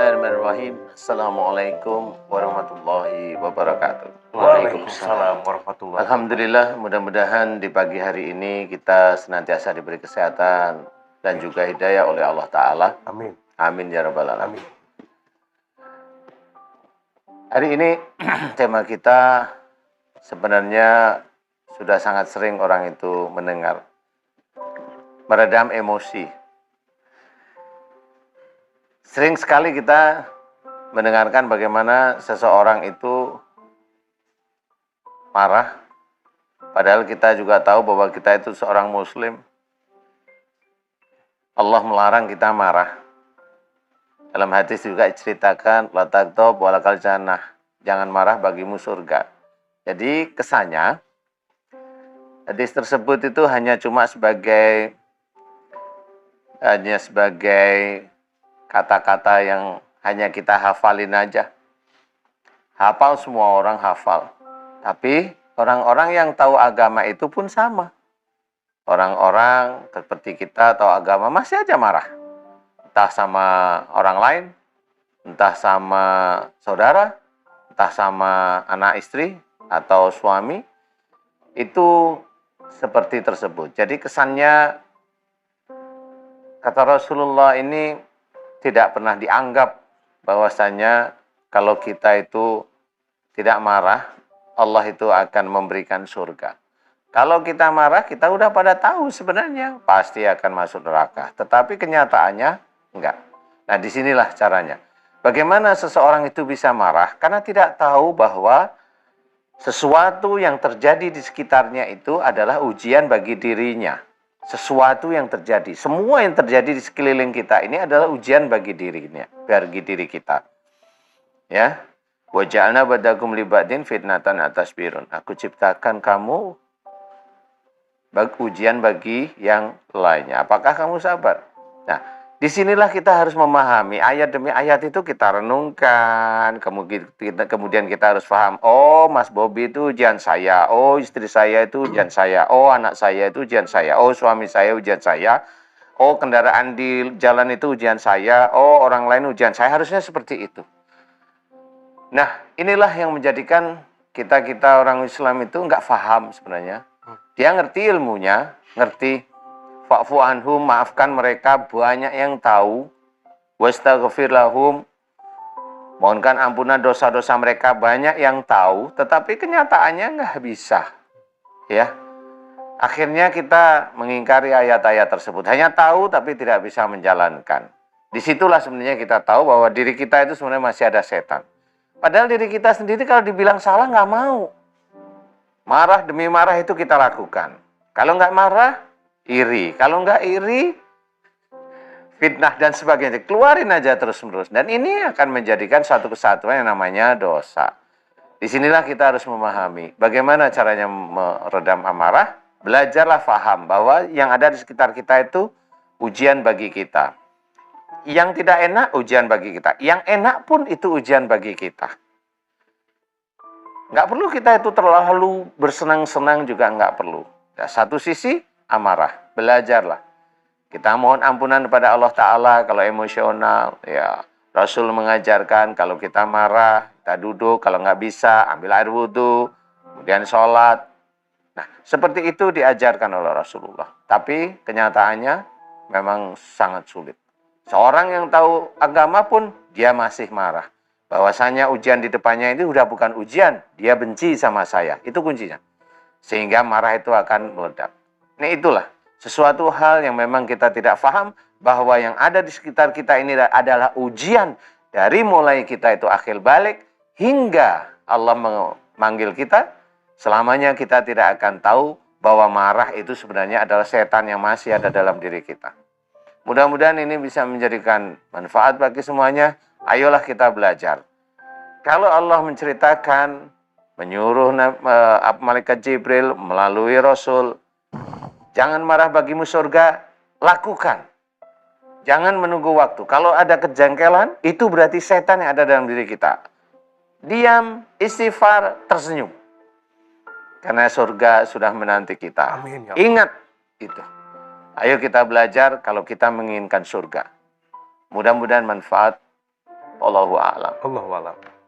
Bismillahirrahmanirrahim. Assalamualaikum warahmatullahi wabarakatuh. Waalaikumsalam warahmatullahi wabarakatuh. Alhamdulillah, mudah-mudahan di pagi hari ini kita senantiasa diberi kesehatan dan juga hidayah oleh Allah Ta'ala. Amin. Amin ya rabbal alamin. Amin. Hari ini tema kita sebenarnya sudah sangat sering orang itu mendengar. Meredam emosi. Sering sekali kita mendengarkan bagaimana seseorang itu marah, padahal kita juga tahu bahwa kita itu seorang muslim. Allah melarang kita marah. Dalam hadis juga diceritakan, la taghdab walakal jannah, jangan marah bagimu surga. Jadi kesannya hadis tersebut itu hanya sebagai kata-kata yang hanya kita hafalin aja. Hafal, semua orang hafal. Tapi orang-orang yang tahu agama itu pun sama. Orang-orang seperti kita tahu agama masih aja marah. Entah sama orang lain, entah sama saudara, entah sama anak istri atau suami. Itu seperti tersebut. Jadi kesannya, kata Rasulullah, ini tidak pernah dianggap bahwasanya kalau kita itu tidak marah, Allah itu akan memberikan surga. Kalau kita marah, kita udah pada tahu sebenarnya pasti akan masuk neraka. Tetapi kenyataannya enggak. Nah, disinilah caranya. Bagaimana seseorang itu bisa marah? Karena tidak tahu bahwa sesuatu yang terjadi di sekitarnya itu adalah ujian bagi dirinya. Sesuatu yang terjadi, semua yang terjadi di sekeliling kita ini adalah ujian bagi diri kita. Ya, wa ja'alna badakum li ba'din fitnatan atasbirun. Aku ciptakan kamu ujian bagi yang lainnya. Apakah kamu sabar? Nah, disinilah kita harus memahami ayat demi ayat itu kita renungkan. Kemudian kita harus paham, oh Mas Bobi itu ujian saya, oh istri saya itu ujian saya, oh anak saya itu ujian saya, oh suami saya ujian saya, oh kendaraan di jalan itu ujian saya, oh orang lain ujian saya. Harusnya seperti itu. Nah, inilah yang menjadikan kita orang Islam itu nggak paham sebenarnya. Dia ngerti ilmunya, ngerti fa'fu anhum, maafkan mereka, banyak yang tahu. Wastaghfir lahum, mohonkan ampunan dosa-dosa mereka, banyak yang tahu, tetapi kenyataannya nggak bisa. Ya, akhirnya kita mengingkari ayat-ayat tersebut. Hanya tahu tapi tidak bisa menjalankan. Disitulah sebenarnya kita tahu bahwa diri kita itu sebenarnya masih ada setan. Padahal diri kita sendiri kalau dibilang salah nggak mau. Marah demi marah itu kita lakukan. Kalau nggak marah, iri. Kalau nggak iri, fitnah dan sebagainya. Keluarin aja terus-menerus. Dan ini akan menjadikan suatu kesatuan yang namanya dosa. Disinilah kita harus memahami bagaimana caranya meredam amarah. Belajarlah paham bahwa yang ada di sekitar kita itu ujian bagi kita. Yang tidak enak, ujian bagi kita. Yang enak pun itu ujian bagi kita. Nggak perlu kita itu terlalu bersenang-senang juga nggak perlu. Ya, satu sisi amarah, belajarlah. Kita mohon ampunan kepada Allah Ta'ala kalau emosional. Ya, Rasul mengajarkan kalau kita marah, kita duduk, kalau nggak bisa ambil air wudhu, kemudian sholat. Nah, seperti itu diajarkan oleh Rasulullah. Tapi kenyataannya memang sangat sulit. Seorang yang tahu agama pun dia masih marah. Bahwasanya ujian di depannya ini udah bukan ujian, dia benci sama saya. Itu kuncinya. Sehingga marah itu akan meledak. Nah, itulah sesuatu hal yang memang kita tidak paham bahwa yang ada di sekitar kita ini adalah ujian dari mulai kita itu akhir balik hingga Allah memanggil kita. Selamanya kita tidak akan tahu bahwa marah itu sebenarnya adalah setan yang masih ada dalam diri kita. Mudah-mudahan ini bisa menjadikan manfaat bagi semuanya. Ayolah kita belajar. Kalau Allah menceritakan, menyuruh malaikat Jibril melalui Rasul, jangan marah bagimu surga, lakukan. Jangan menunggu waktu. Kalau ada kejangkelan, itu berarti setan yang ada dalam diri kita. Diam, istighfar, tersenyum. Karena surga sudah menanti kita. Amin, ya Allah. Ingat itu. Ayo kita belajar kalau kita menginginkan surga. Mudah-mudahan manfaat. Wallahu a'lam. Allahu a'lam.